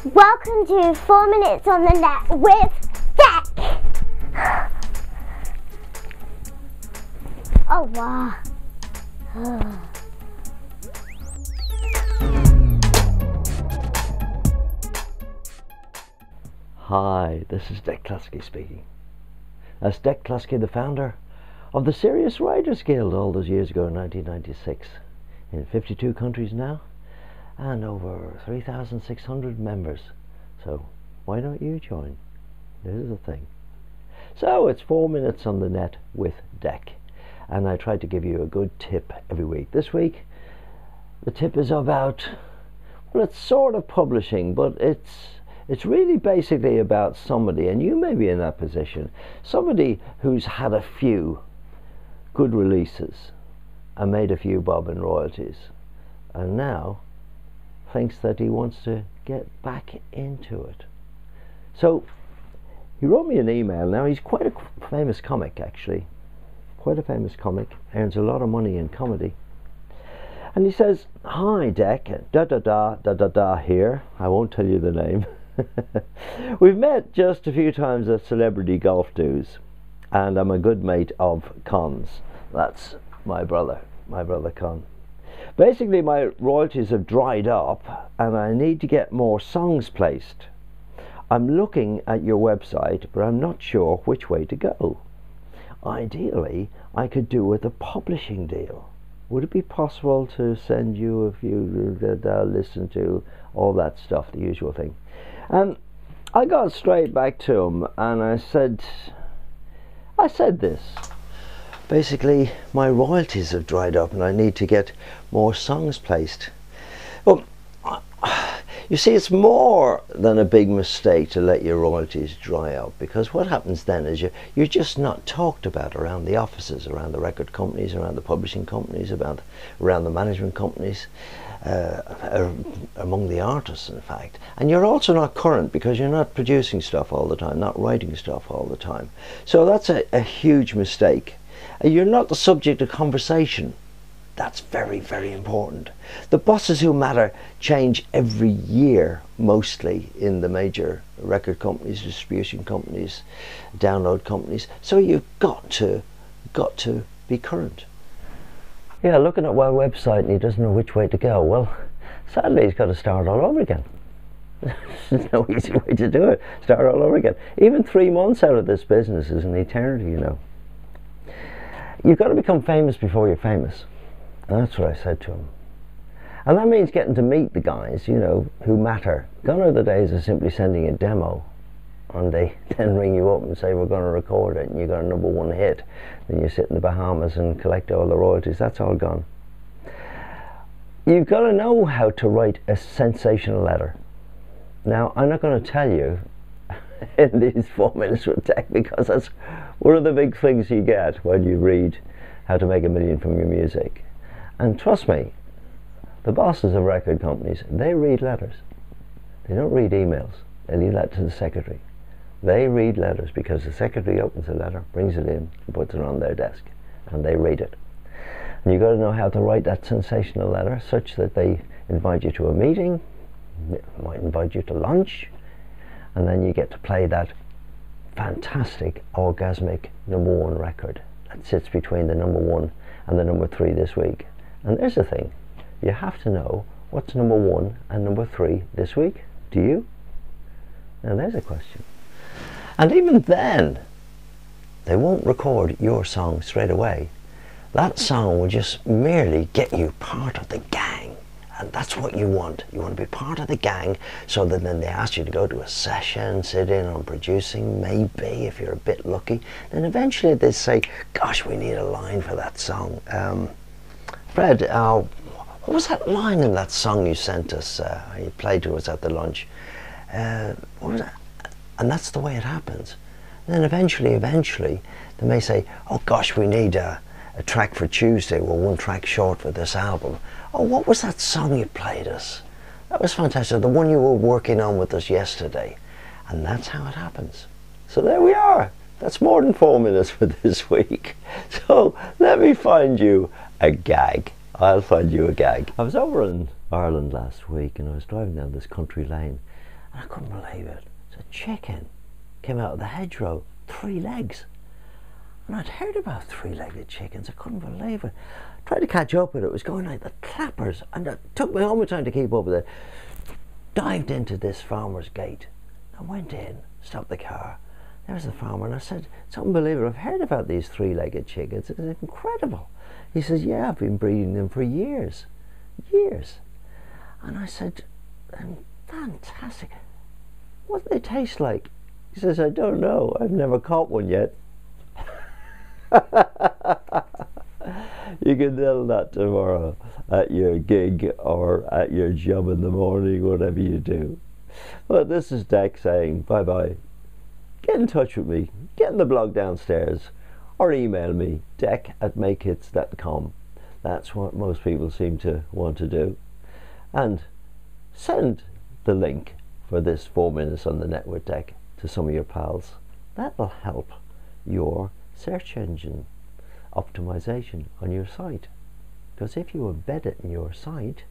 Welcome to 4 Minutes on the Net with Dec. Oh wow. Hi, this is Dec Cluskey speaking. That's Dec Cluskey, the founder of the Serious Writers Guild all those years ago in 1996, in 52 countries now, and over 3,600 members. So why don't you join? This is the thing. So it's 4 Minutes on the Net with Dec, and I try to give you a good tip every week. This week the tip is about, well, it's sort of publishing, but it's really basically about somebody, and you may be in that position, somebody who's had a few good releases and made a few bob in royalties, and now thinks that he wants to get back into it. So he wrote me an email. Now he's quite a famous comic, actually, quite a famous comic, earns a lot of money in comedy, and he says, "Hi Dec, da da da da da da here." I won't tell you the name. We've met just a few times at celebrity golf dues, and I'm a good mate of Con's. That's my brother Con. Basically, my royalties have dried up and I need to get more songs placed. I'm looking at your website, but I'm not sure which way to go. Ideally, I could do with a publishing deal. Would it be possible to send you a few listen to all that stuff, the usual thing? And I got straight back to him and I said this. Basically, my royalties have dried up and I need to get more songs placed. Well, you see, it's more than a big mistake to let your royalties dry up, because what happens then is you're just not talked about around the offices, around the record companies, around the publishing companies, around the management companies, among the artists, in fact. And you're also not current because you're not producing stuff all the time, not writing stuff all the time. So that's a huge mistake. You're not the subject of conversation. That's very, very important. The bosses who matter change every year, mostly in the major record companies, distribution companies, download companies. So you've got to be current. Yeah, looking at my website and he doesn't know which way to go. Well, sadly he's got to start all over again. There's no easy way to do it. Start all over again. Even 3 months out of this business is an eternity, you know. You've got to become famous before you're famous. That's what I said to him. And that means getting to meet the guys, you know, who matter. Gone are the days of simply sending a demo and they then ring you up and say, we're going to record it, and you got a #1 hit. Then you sit in the Bahamas and collect all the royalties. That's all gone. You've got to know how to write a sensational letter. Now, I'm not going to tell you in these 4 minutes with Dec, because that's one of the big things you get when you read How to Make a Million from Your Music. And trust me, the bosses of record companies, they read letters. They don't read emails. They leave that to the secretary. They read letters because the secretary opens a letter, brings it in, and puts it on their desk, and they read it. And you've got to know how to write that sensational letter such that they invite you to a meeting, might invite you to lunch, and then you get to play that fantastic orgasmic #1 record that sits between the #1 and the #3 this week. And there's the thing, you have to know what's #1 and #3 this week. Do you? Now there's a question. And even then, they won't record your song straight away. That song will just merely get you part of the gang. And that's what you want. You want to be part of the gang, so that then they ask you to go to a session, sit in on producing, maybe, if you're a bit lucky. Then eventually they say, gosh, we need a line for that song. Fred, what was that line in that song you sent us, you played to us at the lunch? What was that? And that's the way it happens. And then eventually, they may say, oh gosh, we need a track for Tuesday. We're 1 track short for this album. Oh, what was that song you played us? That was fantastic, the one you were working on with us yesterday. And that's how it happens. So there we are. That's more than 4 minutes for this week. So let me find you a gag. I'll find you a gag. I was over in Ireland last week and I was driving down this country lane And I couldn't believe it. It's a chicken came out of the hedgerow, 3 legs. And I'd heard about 3-legged chickens. I couldn't believe it. Tried to catch up with it. It was going like the clappers. And it took me all my time to keep up with it. Dived into this farmer's gate. I went in, stopped the car. There was the farmer, and I said, it's unbelievable. I've heard about these 3-legged chickens. It's incredible. He says, yeah, I've been breeding them for years. Years. And I said, fantastic. What do they taste like? He says, I don't know. I've never caught one yet. You can tell that tomorrow at your gig or at your job in the morning, whatever you do. Well, this is Dec saying bye-bye. Get in touch with me. Get in the blog downstairs or email me, dec@makehits.com. That's what most people seem to want to do. And send the link for this 4 minutes on the net with Dec to some of your pals. That will help your search engine optimization on your site. Because if you embed it in your site,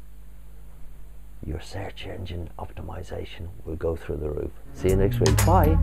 your search engine optimization will go through the roof. See you next week. Bye.